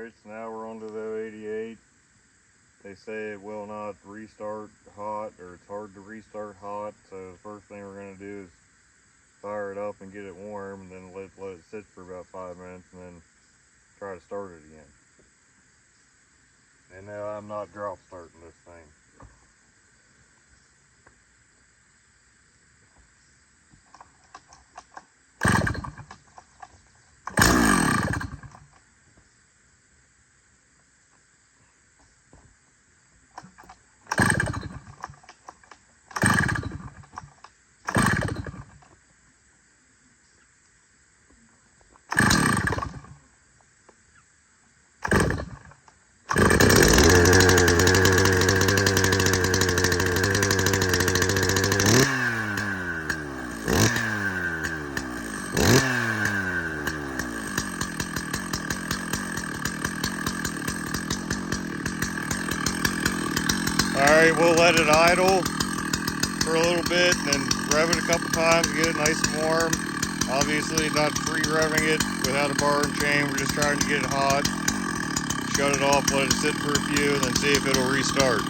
Alright, so now we're on to the 88. They say it will not restart hot, or it's hard to restart hot, so the first thing we're going to do is fire it up and get it warm, and then let it sit for about 5 minutes, and then try to start it again. And now I'm not drop starting this thing. Alright, we'll let it idle for a little bit and then rev it a couple times to get it nice and warm. Obviously not free revving it without a bar and chain, we're just trying to get it hot. Shut it off, let it sit for a few, and then see if it'll restart.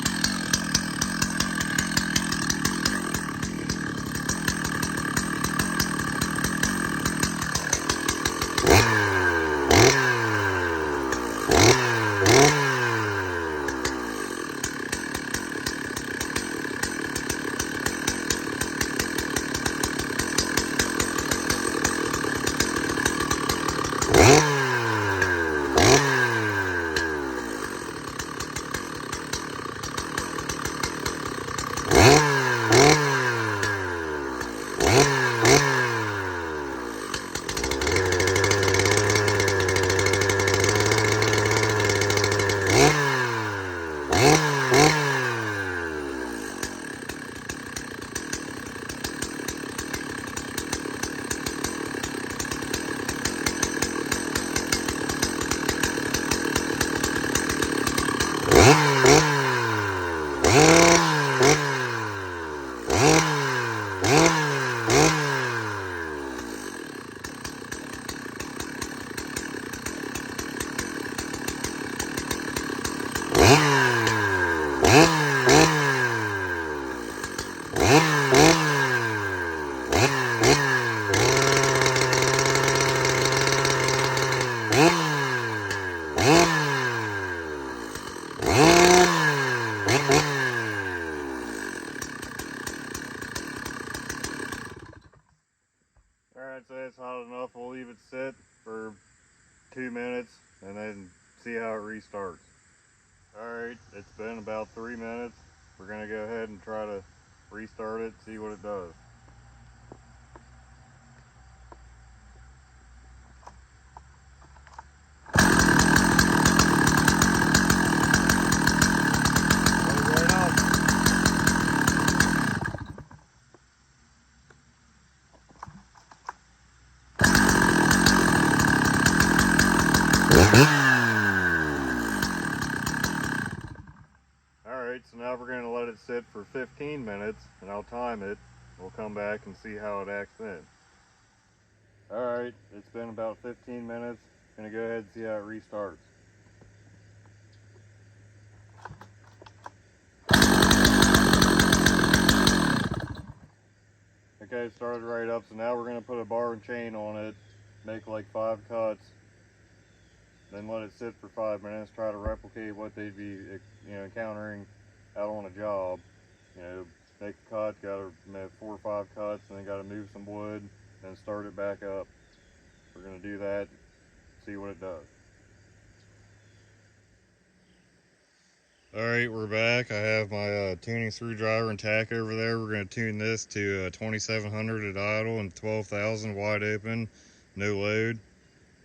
Alright, so it's hot enough. We'll leave it sit for 2 minutes and then see how it restarts. Alright, it's been about 3 minutes. We're going to go ahead and try to restart it, see what it does. Alright, so now we're going to let it sit for 15 minutes, and I'll time it. We'll come back and see how it acts then. Alright, it's been about 15 minutes. Going to go ahead and see how it restarts. Okay, it started right up, so now we're going to put a bar and chain on it, make like 5 cuts, then let it sit for 5 minutes, try to replicate what they'd be, encountering out on a job. Make a cut, got to make 4 or 5 cuts, and then got to move some wood, then start it back up. We're going to do that, see what it does. Alright, we're back. I have my tuning screwdriver and tack over there. We're going to tune this to 2700 at idle and 12,000 wide open, no load.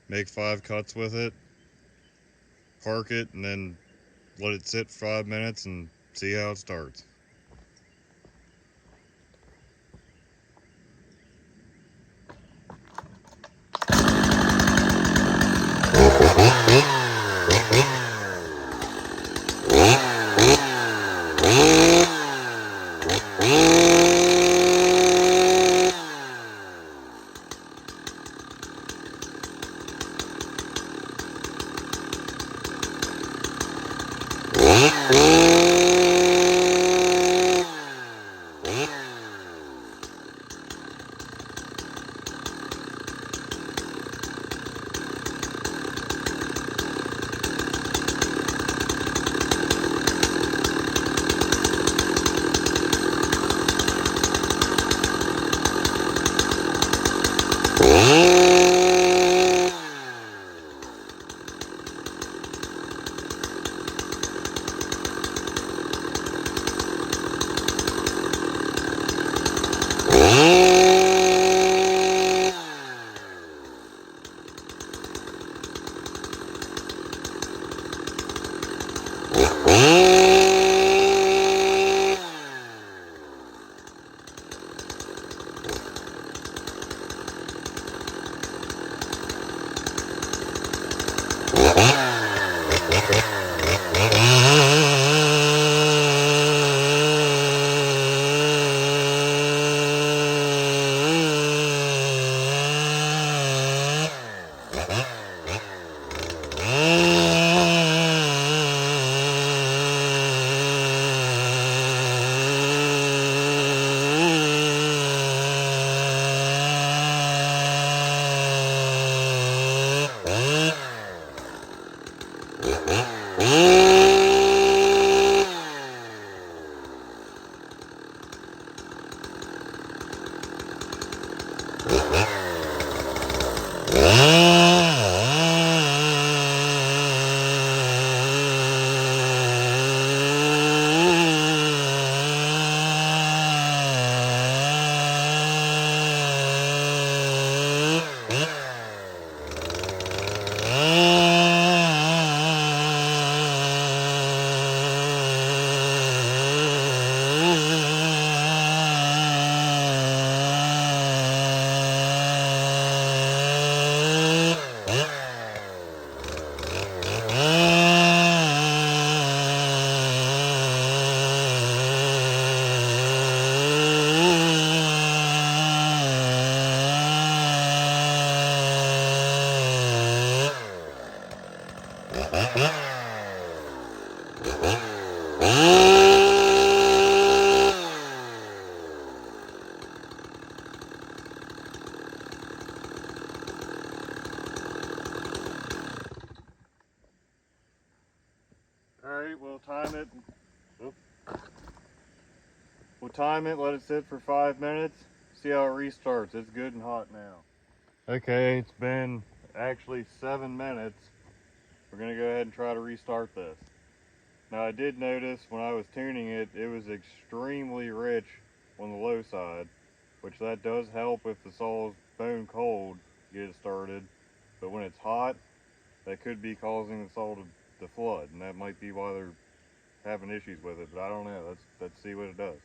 Make 5 cuts with it, park it, and then let it sit for 5 minutes and see how it starts. Alright, we'll time it. Oop. We'll time it, let it sit for 5 minutes, see how it restarts. It's good and hot now. Okay, it's been actually 7 minutes. We're gonna go ahead and try to restart this. Now I did notice when I was tuning it, it was extremely rich on the low side, which that does help if the saw's bone cold to get it started. But when it's hot, that could be causing the saw to flood, and that might be why they're having issues with it. But I don't know. Let's see what it does.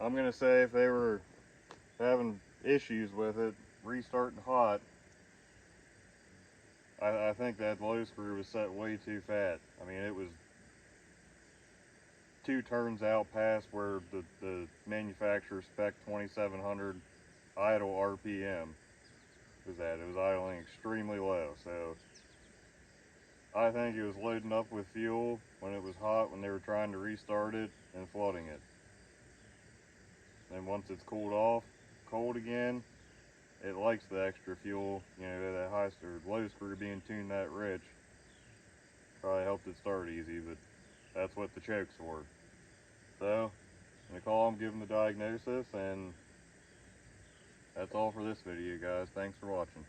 I'm gonna say if they were having issues with it restarting hot, I think that low screw was set way too fat. I mean, it was 2 turns out past where the manufacturer spec 2700 idle RPM was at. It was idling extremely low, so I think it was loading up with fuel when it was hot when they were trying to restart it and flooding it. And once it's cooled off, cold again, it likes the extra fuel, you know, that high or low screw being tuned that rich probably helped it start easy, but that's what the choke's for. So, I'm gonna call them, give them the diagnosis, and that's all for this video, guys. Thanks for watching.